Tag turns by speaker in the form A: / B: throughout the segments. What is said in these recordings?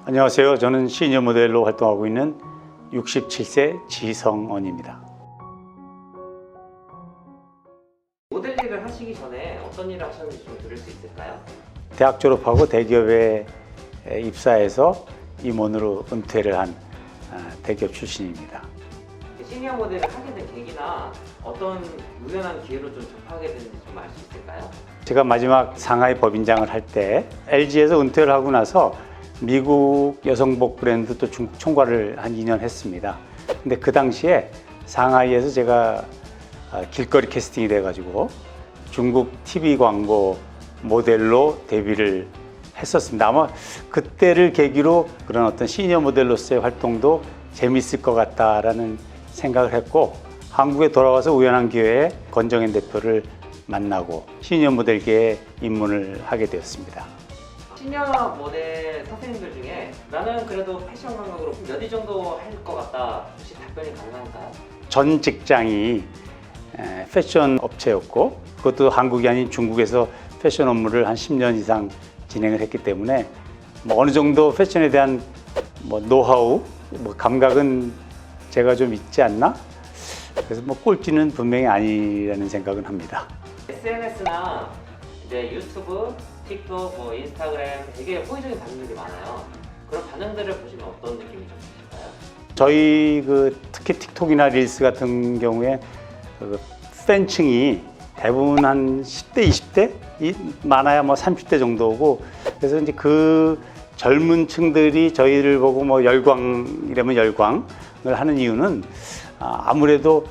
A: 안녕하세요. 저는 시니어 모델로 활동하고 있는 67세 지성원입니다.
B: 모델 일을 하시기 전에 어떤 일을 하셨는지 좀 들을 수 있을까요?
A: 대학 졸업하고 대기업에 입사해서 임원으로 은퇴를 한 대기업 출신입니다.
B: 시니어 모델을 하게 된 계기나 어떤 우연한 기회로 좀 접하게 됐는지 좀 알 수 있을까요?
A: 제가 마지막 상하이 법인장을 할 때 LG에서 은퇴를 하고 나서 미국 여성복 브랜드 또 중국 총괄을 한 2년 했습니다. 근데 그 당시에 상하이에서 제가 길거리 캐스팅이 돼가지고 중국 TV 광고 모델로 데뷔를 했었습니다. 아마 그때를 계기로 그런 어떤 시니어 모델로서의 활동도 재밌을 것 같다라는 생각을 했고, 한국에 돌아와서 우연한 기회에 권정현 대표를 만나고 시니어 모델계에 입문을 하게 되었습니다.
B: 시니어 모델 선생님들 중에 나는 그래도 패션 감각으로 몇 위 정도 할 것 같다, 혹시 답변이 가능한가요?
A: 전 직장이 패션 업체였고, 그것도 한국이 아닌 중국에서 패션 업무를 한 10년 이상 진행을 했기 때문에 어느 정도 패션에 대한 노하우, 감각은 제가 좀 있지 않나? 그래서 꼴찌는 분명히 아니라는 생각은 합니다.
B: SNS나 이제 유튜브, 틱톡, 인스타그램 되게 호의적인 반응들이 많아요. 그런 반응들을 보시면 어떤 느낌이 좀 드실까요?
A: 저희 특히 틱톡이나 릴스 같은 경우에 팬층이 대부분 한 10대, 20대, 많아야 30대 정도고, 그래서 이제 그 젊은 층들이 저희를 보고 열광이라면 열광을 하는 이유는 아무래도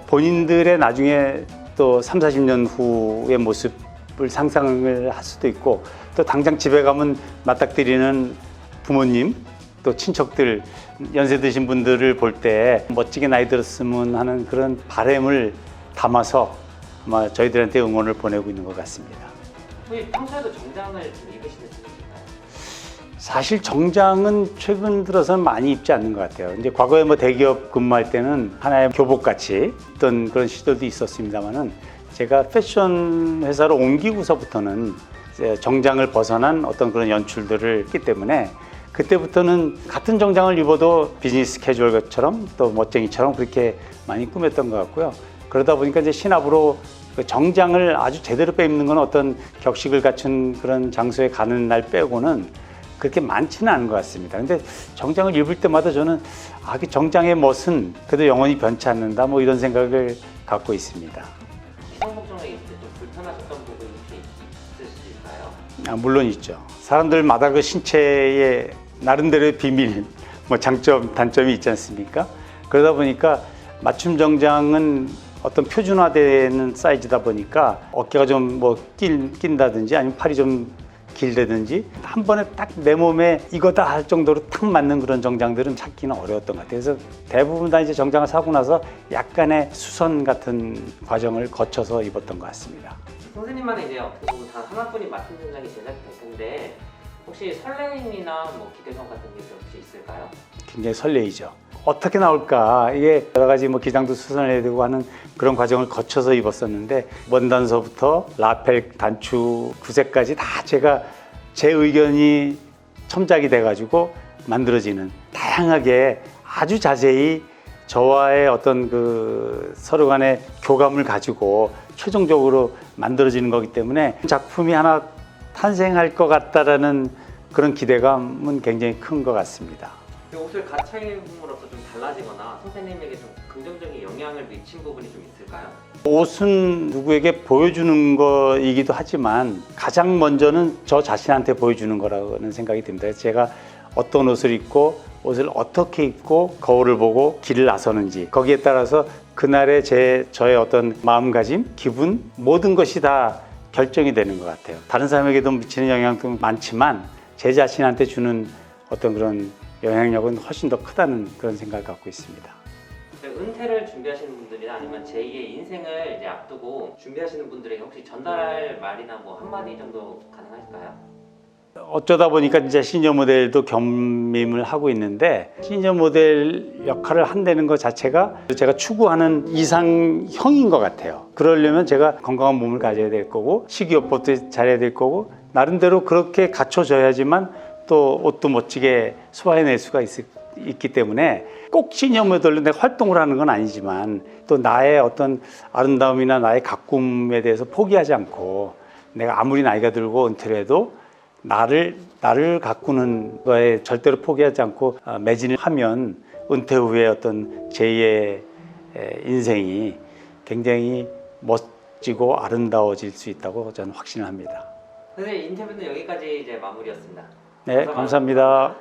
A: 본인들의 나중에 또 3, 40년 후의 모습을 상상을 할 수도 있고, 또 당장 집에 가면 맞닥뜨리는 부모님, 또 친척들, 연세 드신 분들을 볼 때 멋지게 나이 들었으면 하는 그런 바람을 담아서 아마 저희들한테 응원을 보내고 있는 것 같습니다.
B: 평소에도 정장을 좀 입으시는 편이신가요?
A: 사실 정장은 최근 들어서는 많이 입지 않는 것 같아요. 이제 과거에 대기업 근무할 때는 하나의 교복같이 입던 그런 시절도 있었습니다만은, 제가 패션 회사로 옮기고서부터는 정장을 벗어난 어떤 그런 연출들을 했기 때문에, 그때부터는 같은 정장을 입어도 비즈니스 캐주얼처럼 또 멋쟁이처럼 그렇게 많이 꾸몄던 것 같고요. 그러다 보니까 이제 신압으로 정장을 아주 제대로 빼입는 건 어떤 격식을 갖춘 그런 장소에 가는 날 빼고는 그렇게 많지는 않은 것 같습니다. 근데 정장을 입을 때마다 저는 그 정장의 멋은 그래도 영원히 변치 않는다, 이런 생각을 갖고 있습니다.
B: 기성복장을 입을 때 좀 불편하셨던 부분이 혹시 있으실까요?
A: 물론 있죠. 사람들마다 그 신체의 나름대로의 비밀, 장점, 단점이 있지 않습니까? 그러다 보니까 맞춤 정장은 어떤 표준화되는 사이즈다 보니까 어깨가 좀 낀다든지 아니면 팔이 좀 길다든지 한 번에 딱 내 몸에 이거다 할 정도로 탁 맞는 그런 정장들은 찾기는 어려웠던 것 같아요. 그래서 대부분 다 이제 정장을 사고 나서 약간의 수선 같은 과정을 거쳐서 입었던 것 같습니다.
B: 선생님만의 이제 어떻게 보면 단 하나뿐인 맞춤 정장이 제작될 텐데, 혹시 설렘이나 기대감 같은 게 혹시 있을까요?
A: 굉장히 설레이죠. 어떻게 나올까, 이게 여러 가지 기장도 수선해야 되고 하는 그런 과정을 거쳐서 입었었는데, 원단서부터 라펠, 단추, 구색까지 다 제 의견이 첨작이 돼가지고 만들어지는, 다양하게 아주 자세히 저와의 어떤 서로 간의 교감을 가지고 최종적으로 만들어지는 거기 때문에 작품이 하나 탄생할 것 같다라는 그런 기대감은 굉장히 큰 것 같습니다.
B: 옷을 갓 차림으로써 좀 달라지거나 선생님에게 좀 긍정적인 영향을 미친 부분이 좀 있을까요?
A: 옷은 누구에게 보여주는 거이기도 하지만 가장 먼저는 저 자신한테 보여주는 거라는 생각이 듭니다. 제가 어떤 옷을 입고 옷을 어떻게 입고 거울을 보고 길을 나서는지, 거기에 따라서 그날의 저의 어떤 마음가짐, 기분, 모든 것이 다 결정이 되는 것 같아요. 다른 사람에게도 미치는 영향도 많지만 제 자신한테 주는 어떤 그런 영향력은 훨씬 더 크다는 그런 생각을 갖고 있습니다.
B: 은퇴를 준비하시는 분들이나 아니면 제2의 인생을 이제 앞두고 준비하시는 분들에게 혹시 전달할 말이나 한마디 정도 가능하실까요?
A: 어쩌다 보니까 이제 시니어 모델도 겸임을 하고 있는데, 시니어 모델 역할을 한다는 것 자체가 제가 추구하는 이상형인 것 같아요. 그러려면 제가 건강한 몸을 가져야 될 거고, 식이요법도 잘해야 될 거고, 나름대로 그렇게 갖춰져야지만 또 옷도 멋지게 소화해낼 수가 있기 때문에 꼭 시니어 모델로 내가 활동을 하는 건 아니지만 또 나의 어떤 아름다움이나 나의 가꿈에 대해서 포기하지 않고 내가 아무리 나이가 들고 은퇴를 해도 나를 가꾸는 거에 절대로 포기하지 않고 매진을 하면 은퇴 후에 어떤 제2의 인생이 굉장히 멋지고 아름다워질 수 있다고 저는 확신을 합니다.
B: 선생님 인터뷰는 여기까지 이제 마무리였습니다.
A: 네, 감사합니다.